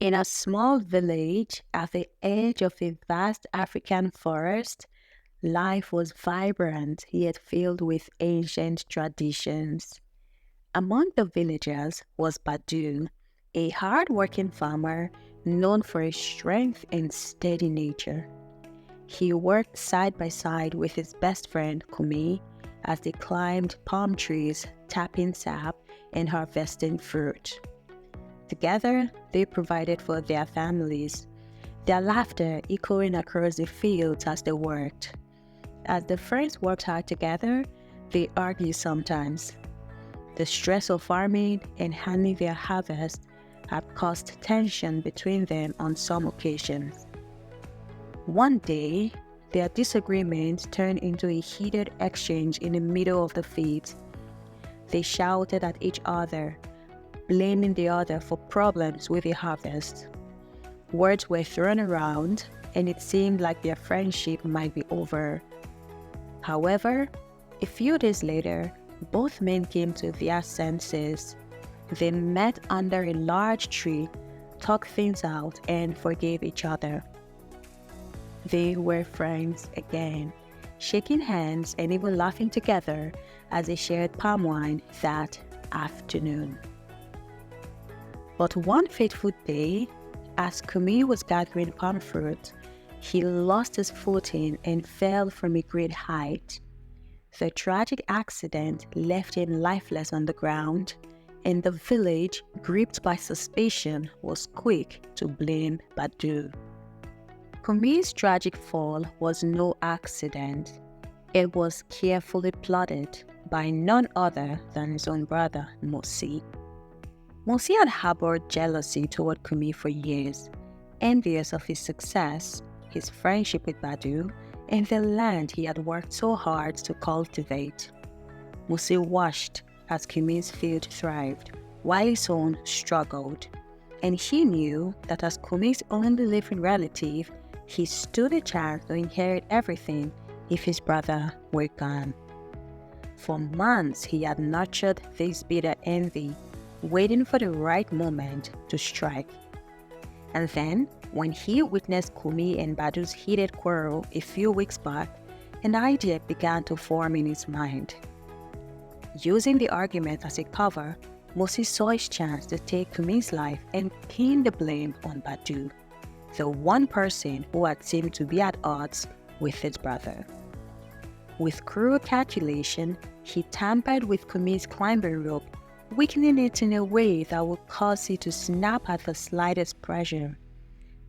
In a small village at the edge of a vast African forest, life was vibrant yet filled with ancient traditions. Among the villagers was Badu, a hard-working farmer known for his strength and steady nature. He worked side by side with his best friend Kumi as they climbed palm trees, tapping sap, and harvesting fruit. Together, they provided for their families, their laughter echoing across the fields as they worked. As the friends worked hard together, they argued sometimes. The stress of farming and handling their harvest had caused tension between them on some occasions. One day, their disagreement turned into a heated exchange in the middle of the field. They shouted at each other, blaming the other for problems with the harvest. Words were thrown around, and it seemed like their friendship might be over. However, a few days later, both men came to their senses. They met under a large tree, talked things out, and forgave each other. They were friends again, shaking hands and even laughing together as they shared palm wine that afternoon. But one fateful day, as Kumi was gathering palm fruit, he lost his footing and fell from a great height. The tragic accident left him lifeless on the ground, and the village, gripped by suspicion, was quick to blame Badu. Kumi's tragic fall was no accident. It was carefully plotted by none other than his own brother, Mosi. Mosi had harbored jealousy toward Kumi for years, envious of his success, his friendship with Badu, and the land he had worked so hard to cultivate. Mosi watched as Kumi's field thrived, while his own struggled, and he knew that as Kumi's only living relative, he stood a chance to inherit everything if his brother were gone. For months he had nurtured this bitter envy, waiting for the right moment to strike. And then, when he witnessed Kumi and Badu's heated quarrel a few weeks back, an idea began to form in his mind. Using the argument as a cover, Mosi saw his chance to take Kumi's life and pin the blame on Badu, the one person who had seemed to be at odds with his brother. With cruel calculation, he tampered with Kumi's climbing rope, weakening it in a way that would cause it to snap at the slightest pressure.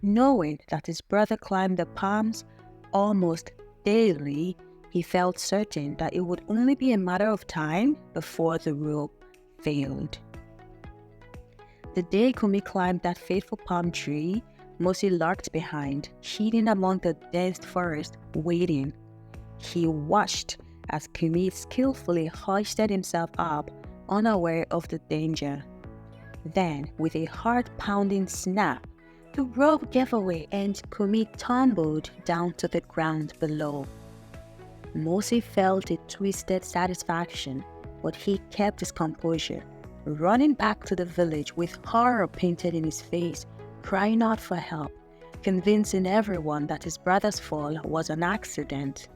Knowing that his brother climbed the palms almost daily, he felt certain that it would only be a matter of time before the rope failed. The day Kumi climbed that fateful palm tree, Mosi lurked behind, hidden among the dense forest, waiting. He watched as Kumi skillfully hoisted himself up, unaware of the danger. Then, with a heart-pounding snap, the rope gave away and Kumi tumbled down to the ground below. Mosi felt a twisted satisfaction, but he kept his composure, running back to the village with horror painted in his face, crying out for help, convincing everyone that his brother's fall was an accident.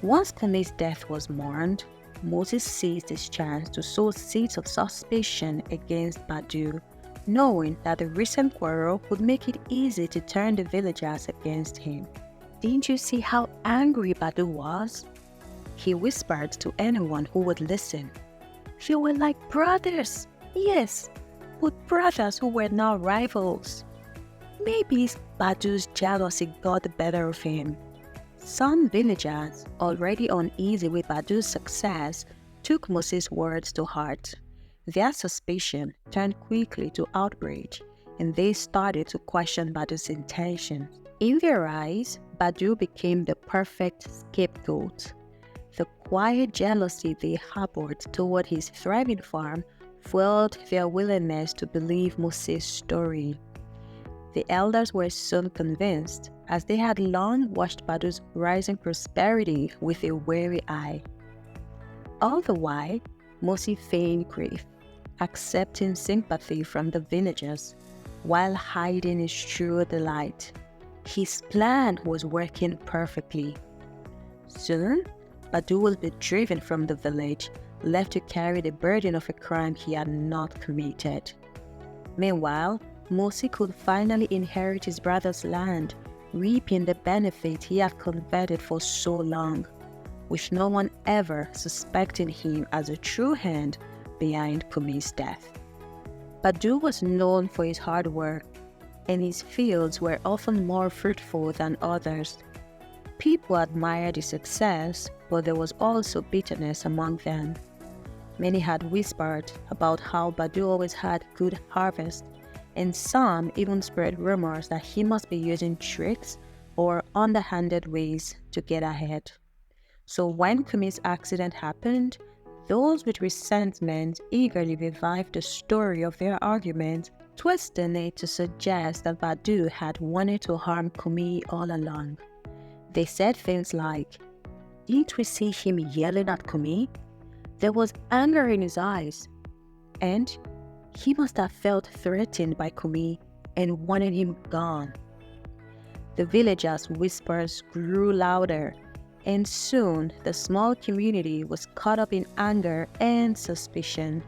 Once Kumi's death was mourned, Moses seized his chance to sow seeds of suspicion against Badu, knowing that the recent quarrel would make it easy to turn the villagers against him. "Didn't you see how angry Badu was?" he whispered to anyone who would listen. "You were like brothers, yes, but brothers who were now rivals. Maybe Badu's jealousy got the better of him." Some villagers, already uneasy with Badu's success, took Moses' words to heart. Their suspicion turned quickly to outrage, and they started to question Badu's intentions. In their eyes, Badu became the perfect scapegoat. The quiet jealousy they harbored toward his thriving farm fueled their willingness to believe Moses' story. The elders were soon convinced, as they had long watched Badu's rising prosperity with a wary eye. All the while, Mosi feigned grief, accepting sympathy from the villagers, while hiding his true delight. His plan was working perfectly. Soon, Badu will be driven from the village, left to carry the burden of a crime he had not committed. Meanwhile, Mosi could finally inherit his brother's land, reaping the benefit he had coveted for so long, with no one ever suspecting him as a true hand behind Kumi's death. Badu was known for his hard work, and his fields were often more fruitful than others. People admired his success, but there was also bitterness among them. Many had whispered about how Badu always had good harvest, and some even spread rumors that he must be using tricks or underhanded ways to get ahead. So when Kumi's accident happened, those with resentment eagerly revived the story of their argument, twisting it to suggest that Badu had wanted to harm Kumi all along. They said things like, "Didn't we see him yelling at Kumi? There was anger in his eyes, and he must have felt threatened by Kumi and wanted him gone." The villagers' whispers grew louder, and soon the small community was caught up in anger and suspicion.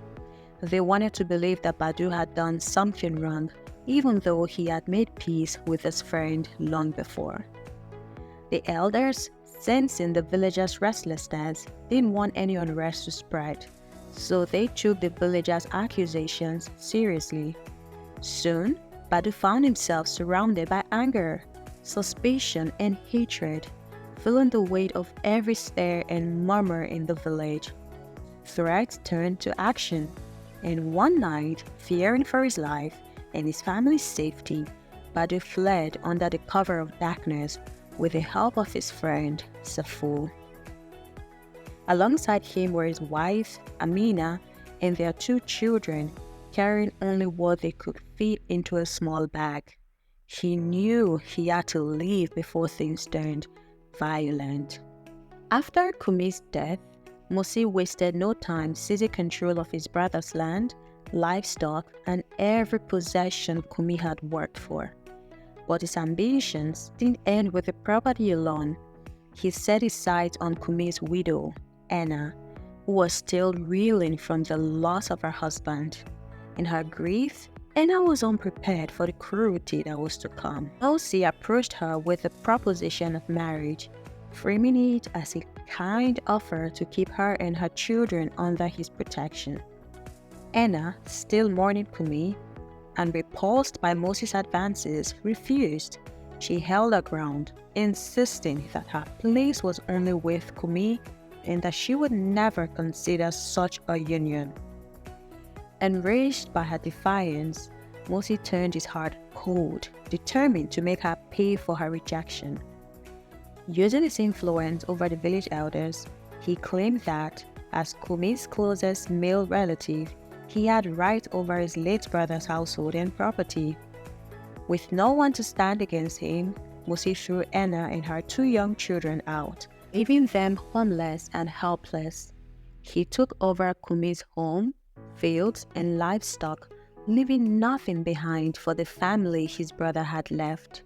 They wanted to believe that Badu had done something wrong, even though he had made peace with his friend long before. The elders, sensing the villagers' restlessness, didn't want any unrest to spread, so they took the villagers' accusations seriously. Soon, Badu found himself surrounded by anger, suspicion, and hatred, feeling the weight of every stare and murmur in the village. Threats turned to action, and one night, fearing for his life and his family's safety, Badu fled under the cover of darkness with the help of his friend, Safu. Alongside him were his wife, Amina, and their 2 children, carrying only what they could fit into a small bag. He knew he had to leave before things turned violent. After Kumi's death, Mosi wasted no time seizing control of his brother's land, livestock, and every possession Kumi had worked for. But his ambitions didn't end with the property alone. He set his sights on Kumi's widow, Anna, who was still reeling from the loss of her husband. In her grief, Anna was unprepared for the cruelty that was to come. Mosi approached her with the proposition of marriage, framing it as a kind offer to keep her and her children under his protection. Anna, still mourning Kumi, and repulsed by Mosi's advances, refused. She held her ground, insisting that her place was only with Kumi and that she would never consider such a union. Enraged by her defiance, Mosi turned his heart cold, determined to make her pay for her rejection. Using his influence over the village elders, he claimed that, as Kumi's closest male relative, he had right over his late brother's household and property. With no one to stand against him, Mosi threw Anna and her 2 young children out, leaving them homeless and helpless. He took over Kumi's home, fields, and livestock, leaving nothing behind for the family his brother had left.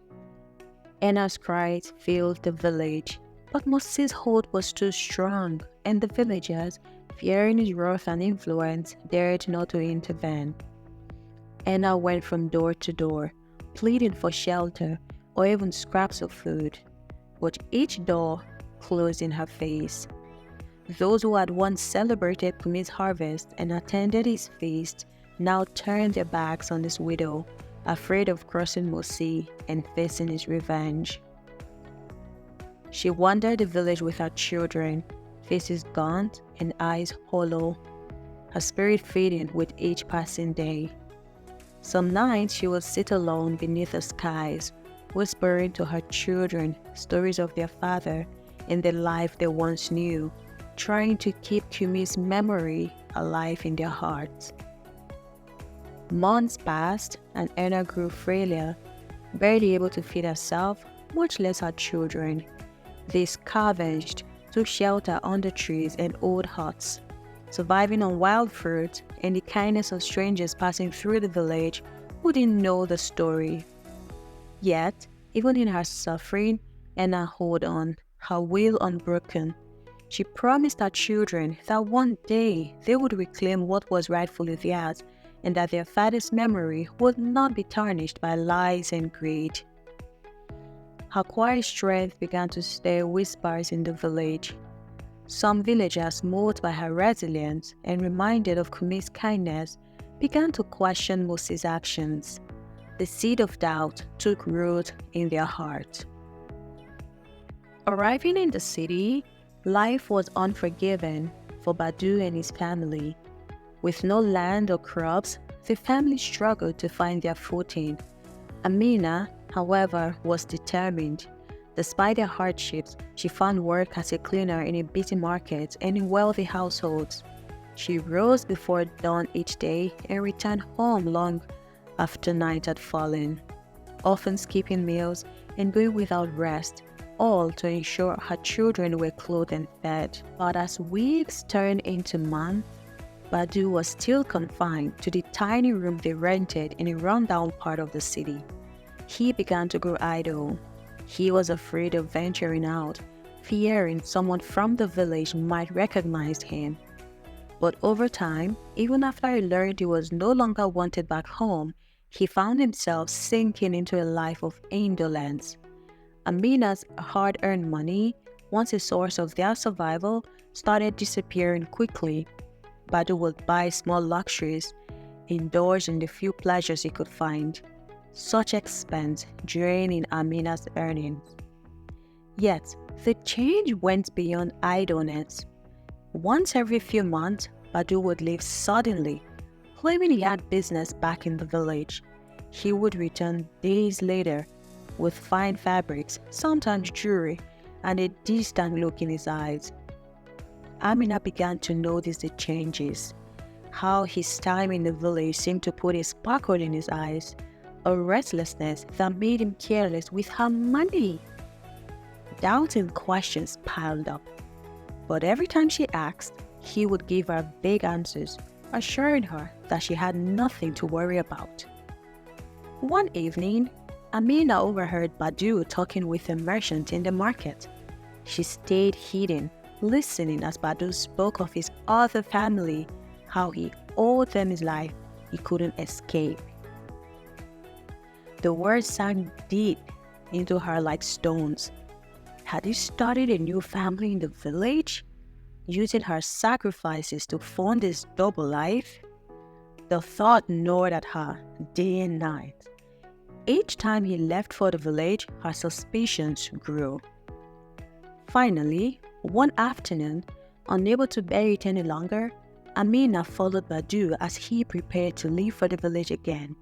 Anna's cries filled the village, but Mosi's hold was too strong, and the villagers, fearing his wrath and influence, dared not to intervene. Anna went from door to door, pleading for shelter or even scraps of food, but each door closed in her face. Those who had once celebrated Kumi's harvest and attended his feast now turned their backs on this widow, afraid of crossing Mosi and facing his revenge. She wandered the village with her children, faces gaunt and eyes hollow, her spirit fading with each passing day. Some nights she would sit alone beneath the skies, whispering to her children stories of their father and the life they once knew, trying to keep Kumi's memory alive in their hearts. Months passed and Anna grew frailer, barely able to feed herself, much less her children. They scavenged, took shelter under trees and old huts, surviving on wild fruit and the kindness of strangers passing through the village wouldn't know the story. Yet, even in her suffering and her hold on, her will unbroken, she promised her children that one day they would reclaim what was rightfully theirs and that their father's memory would not be tarnished by lies and greed. Her quiet strength began to stir whispers in the village. Some villagers, moved by her resilience and reminded of Kumi's kindness, began to question Moses' actions. The seed of doubt took root in their heart. Arriving in the city, life was unforgiving for Badu and his family. With no land or crops, the family struggled to find their footing. Amina, however, was determined. Despite their hardships, she found work as a cleaner in a busy market and in wealthy households. She rose before dawn each day and returned home long after night had fallen, often skipping meals and going without rest, all to ensure her children were clothed and fed. But as weeks turned into months, Badu was still confined to the tiny room they rented in a rundown part of the city. He began to grow idle. He was afraid of venturing out, fearing someone from the village might recognize him. But over time, even after he learned he was no longer wanted back home, he found himself sinking into a life of indolence. Amina's hard-earned money, once a source of their survival, started disappearing quickly. Badu would buy small luxuries, indulge in the few pleasures he could find. Such expense draining Amina's earnings. Yet, the change went beyond idleness. Once every few months, Badu would leave suddenly, claiming he had business back in the village. He would return days later with fine fabrics, sometimes jewelry, and a distant look in his eyes. Amina began to notice the changes, how his time in the village seemed to put a sparkle in his eyes, a restlessness that made him careless with her money. Doubts and questions piled up, but every time she asked, he would give her vague answers, assuring her that she had nothing to worry about. One evening, Amina overheard Badu talking with a merchant in the market. She stayed hidden, listening as Badu spoke of his other family, how he owed them his life he couldn't escape. The words sank deep into her like stones. Had he started a new family in the village, using her sacrifices to fund his double life? The thought gnawed at her day and night. Each time he left for the village, her suspicions grew. Finally, one afternoon, unable to bear it any longer, Amina followed Badu as he prepared to leave for the village again.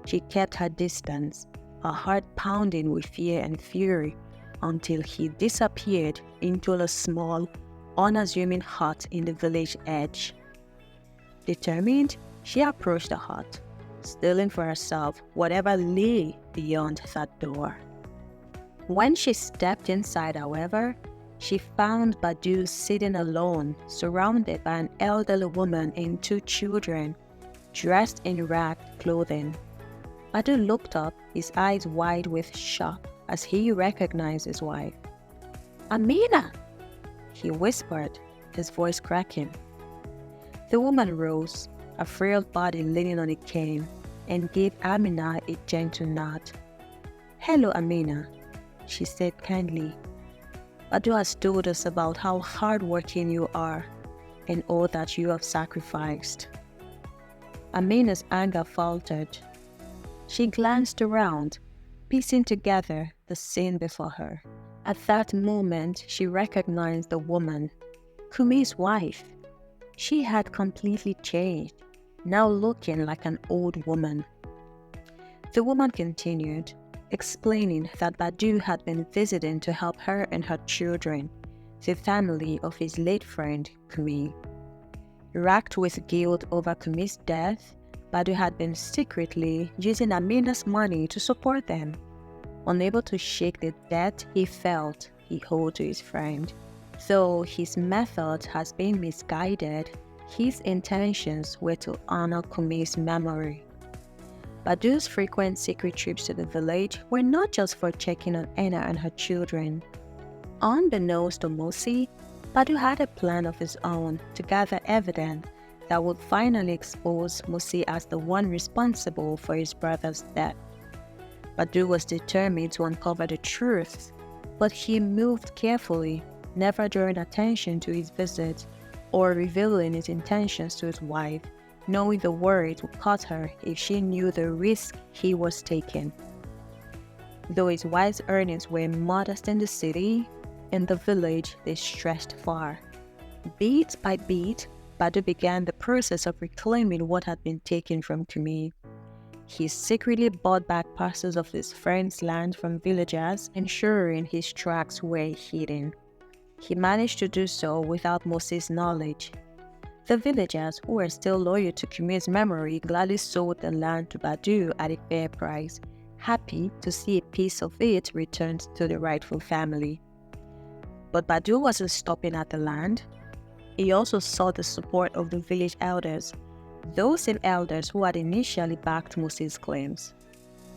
She kept her distance, her heart pounding with fear and fury, until he disappeared into a small, unassuming hut in the village edge. Determined, she approached the hut, stealing for herself whatever lay beyond that door. When she stepped inside, however, she found Badu sitting alone, surrounded by an elderly woman and two children, dressed in ragged clothing. Badu looked up, his eyes wide with shock as he recognized his wife. "Amina!" he whispered, his voice cracking. The woman rose, a frail body leaning on a cane, and gave Amina a gentle nod. "Hello, Amina," she said kindly. "Badu has told us about how hardworking you are and all that you have sacrificed." Amina's anger faltered. She glanced around, piecing together the scene before her. At that moment, she recognized the woman, Kumi's wife. She had completely changed, now looking like an old woman. The woman continued, explaining that Badu had been visiting to help her and her children, the family of his late friend, Kumi. Racked with guilt over Kumi's death, Badu had been secretly using Amina's money to support them, unable to shake the debt he felt he owed to his friend. Though his method has been misguided, his intentions were to honor Kumi's memory. Badu's frequent secret trips to the village were not just for checking on Anna and her children. Unbeknownst to Mosi, Badu had a plan of his own to gather evidence that would finally expose Mosi as the one responsible for his brother's death. Badu was determined to uncover the truth, but he moved carefully, never drawing attention to his visit or revealing his intentions to his wife, knowing the words would cut her if she knew the risk he was taking. Though his wife's earnings were modest in the city, in the village they stretched far. Bit by bit, Badu began the process of reclaiming what had been taken from Kumi. He secretly bought back parcels of his friend's land from villagers, ensuring his tracks were hidden. He managed to do so without Mosi's knowledge. The villagers, who were still loyal to Kumi's memory, gladly sold the land to Badu at a fair price, happy to see a piece of it returned to the rightful family. But Badu wasn't stopping at the land. He also sought the support of the village elders, those same elders who had initially backed Mosi's claims.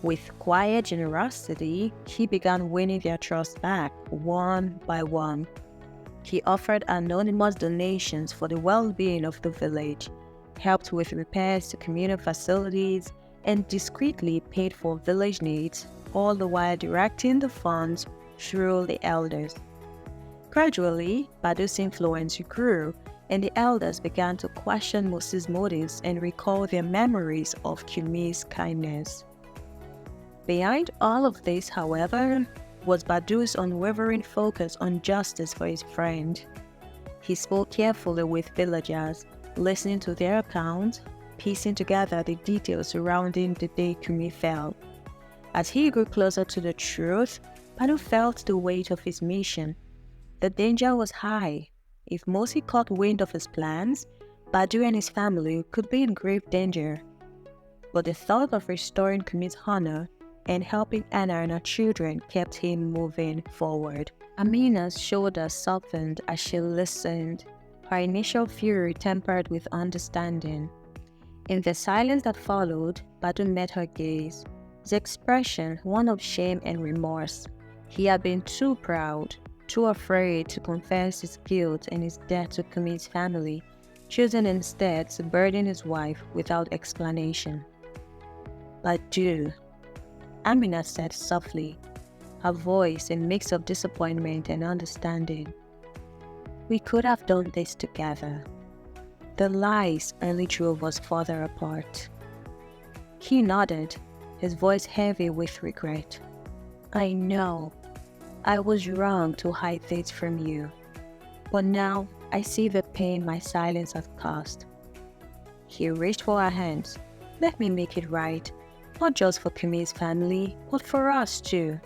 With quiet generosity, he began winning their trust back, one by one. He offered anonymous donations for the well-being of the village, helped with repairs to communal facilities, and discreetly paid for village needs, all the while directing the funds through the elders. Gradually, Badu's influence grew, and the elders began to question Mosi's motives and recall their memories of Kumi's kindness. Behind all of this, however, was Badu's unwavering focus on justice for his friend. He spoke carefully with villagers, listening to their accounts, piecing together the details surrounding the day Kumi fell. As he grew closer to the truth, Badu felt the weight of his mission. The danger was high. If Mosi caught wind of his plans, Badu and his family could be in grave danger. But the thought of restoring Kumi's honor and helping Anna and her children kept him moving forward. Amina's shoulders softened as she listened, her initial fury tempered with understanding. In the silence that followed, Badu met her gaze, his expression one of shame and remorse. He had been too proud, too afraid to confess his guilt and his debt to Kumi's family, choosing instead to burden his wife without explanation. "Badu," Amina said softly, her voice a mix of disappointment and understanding. "We could have done this together. The lies only drove us further apart." He nodded, his voice heavy with regret. "I know. I was wrong to hide this from you. But now I see the pain my silence has caused." He reached for her hands. "Let me make it right, not just for Kumi's family, but for us too."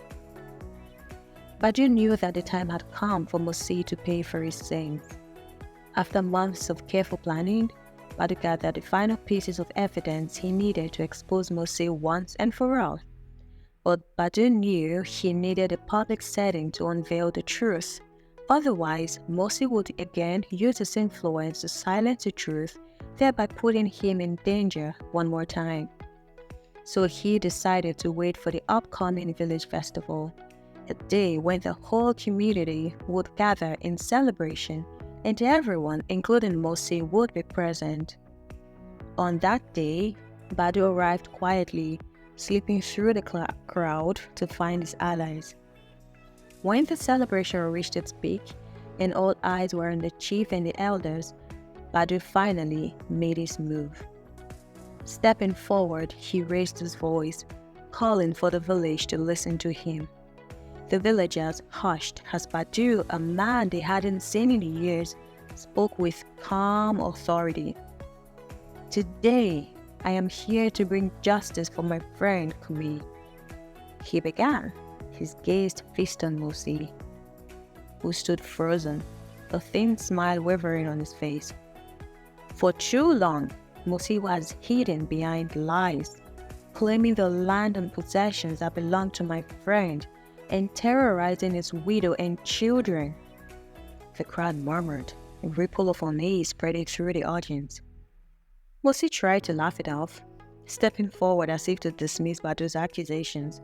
Badu knew that the time had come for Mosi to pay for his sins. After months of careful planning, Badu gathered the final pieces of evidence he needed to expose Mosi once and for all. But Badu knew he needed a public setting to unveil the truth. Otherwise, Mosi would again use his influence to silence the truth, thereby putting him in danger one more time. So he decided to wait for the upcoming village festival, a day when the whole community would gather in celebration and everyone, including Mosi, would be present. On that day, Badu arrived quietly, slipping through the crowd to find his allies. When the celebration reached its peak and all eyes were on the chief and the elders, Badu finally made his move. Stepping forward, he raised his voice, calling for the village to listen to him. The villagers hushed as Badu, a man they hadn't seen in years, spoke with calm authority. "Today, I am here to bring justice for my friend Kumi," he began, his gaze fixed on Mosi, who stood frozen, a thin smile wavering on his face. For too long, Mosi was hidden behind lies, claiming the land and possessions that belonged to my friend and terrorizing his widow and children. The crowd murmured, a ripple of unease spreading through the audience. Mosi tried to laugh it off. stepping forward as if to dismiss Badu's accusations.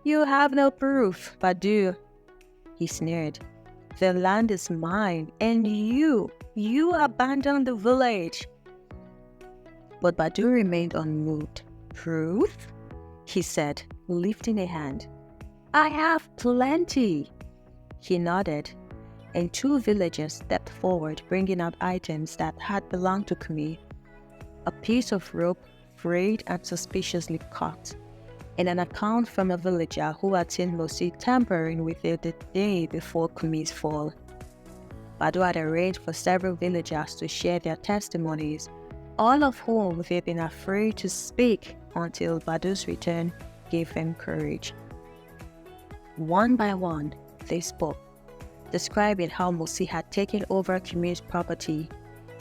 You have no proof, Badu, he sneered. The land is mine, and you abandoned the village. But Badu remained unmoved. Proof? He said, lifting a hand. I have plenty. He nodded, and 2 villagers stepped forward, bringing out items that had belonged to Kumi. A piece of rope, frayed and suspiciously cut, and an account from a villager who had seen Mosi tampering with it the day before Kumi's fall. Badu had arranged for several villagers to share their testimonies, all of whom they'd been afraid to speak until Badu's return gave them courage. One by one, they spoke, describing how Mosi had taken over Kumi's property,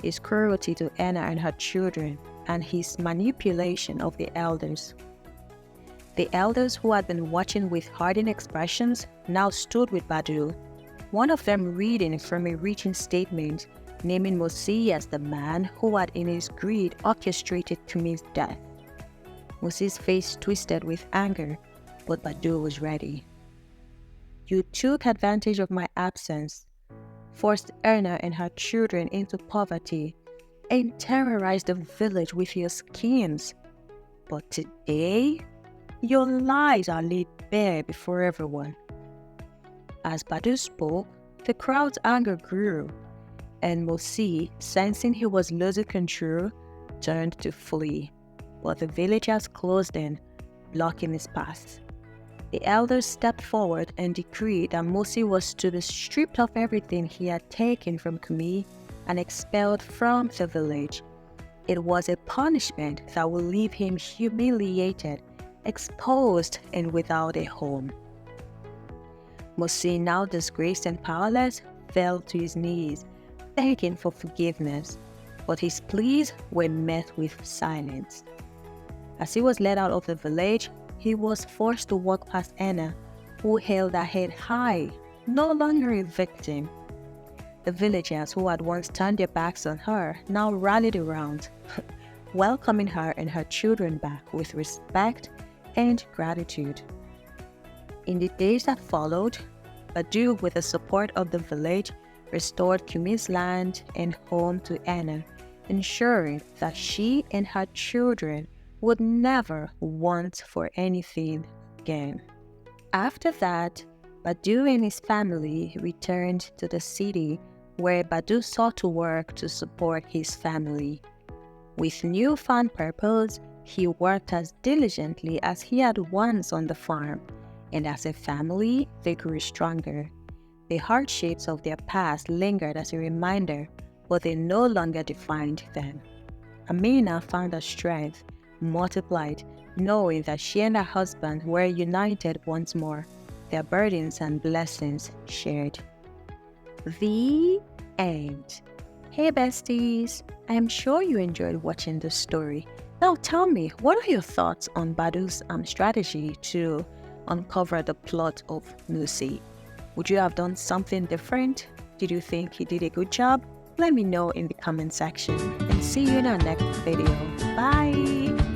his cruelty to Anna and her children, and his manipulation of the elders. The elders, who had been watching with hardened expressions, now stood with Badu, one of them reading from a written statement naming Mosi as the man who had in his greed orchestrated Kumi's death. Mosi's face twisted with anger, but Badu was ready. You took advantage of my absence, forced Erna and her children into poverty, and terrorized the village with your schemes. But today, your lies are laid bare before everyone. As Badu spoke, the crowd's anger grew, and Mosi, sensing he was losing control, turned to flee, but the villagers closed in, blocking his path. The elders stepped forward and decreed that Mosi was to be stripped of everything he had taken from Kumi and expelled from the village. It was a punishment that would leave him humiliated, exposed, and without a home. Mosi, now disgraced and powerless, fell to his knees, begging for forgiveness, but his pleas were met with silence. As he was led out of the village, he was forced to walk past Anna, who held her head high, no longer a victim. The villagers who had once turned their backs on her now rallied around, welcoming her and her children back with respect and gratitude. In the days that followed, Badu, with the support of the village, restored Kumi's land and home to Anna, ensuring that she and her children would never want for anything again. After that, Badu and his family returned to the city, where Badu sought to work to support his family. With newfound purpose, he worked as diligently as he had once on the farm, and as a family, they grew stronger. The hardships of their past lingered as a reminder, but they no longer defined them. Amina found her strength multiplied, knowing that she and her husband were united once more, their burdens and blessings shared. The end. Hey besties, I am sure you enjoyed watching this story. Now tell me, what are your thoughts on Badu's strategy to uncover the plot of Lucy? Would you have done something different? Did you think he did a good job? Let me know in the comment section, and see you in our next video. Bye!